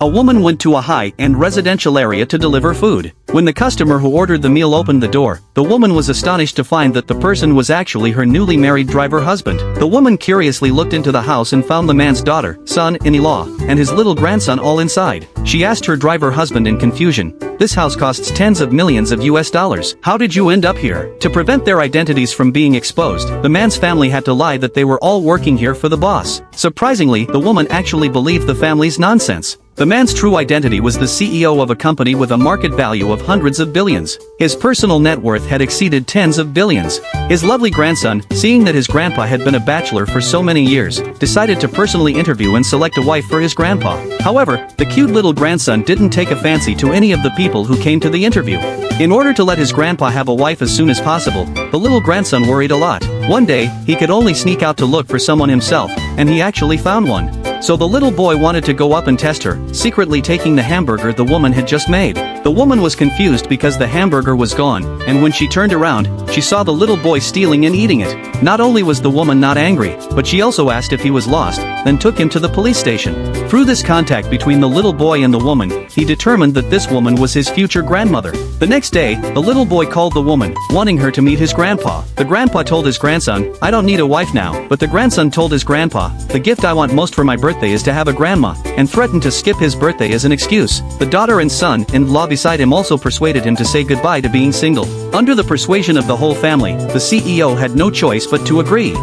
A woman went to a high-end residential area to deliver food. When the customer who ordered the meal opened the door, the woman was astonished to find that the person was actually her newly married driver husband. The woman curiously looked into the house and found the man's daughter, son-in-law, and his little grandson all inside. She asked her driver husband in confusion, "This house costs tens of millions of US dollars. How did you end up here?" To prevent their identities from being exposed, the man's family had to lie that they were all working here for the boss. Surprisingly, the woman actually believed the family's nonsense. The man's true identity was the CEO of a company with a market value of hundreds of billions. His personal net worth had exceeded tens of billions. His lovely grandson, seeing that his grandpa had been a bachelor for so many years, decided to personally interview and select a wife for his grandpa. However, the cute little grandson didn't take a fancy to any of the people who came to the interview. In order to let his grandpa have a wife as soon as possible, the little grandson worried a lot. One day, he could only sneak out to look for someone himself, and he actually found one. So the little boy wanted to go up and test her, secretly taking the hamburger the woman had just made. The woman was confused because the hamburger was gone, and when she turned around, she saw the little boy stealing and eating it. Not only was the woman not angry, but she also asked if he was lost, then took him to the police station. Through this contact between the little boy and the woman, he determined that this woman was his future grandmother. The next day, the little boy called the woman, wanting her to meet his grandpa. The grandpa told his grandson, "I don't need a wife now," but the grandson told his grandpa, "The gift I want most for my birthday is to have a grandma," and threatened to skip his birthday as an excuse. The daughter and son-in-law beside him also persuaded him to say goodbye to being single. Under the persuasion of the whole family, the CEO had no choice but to agree.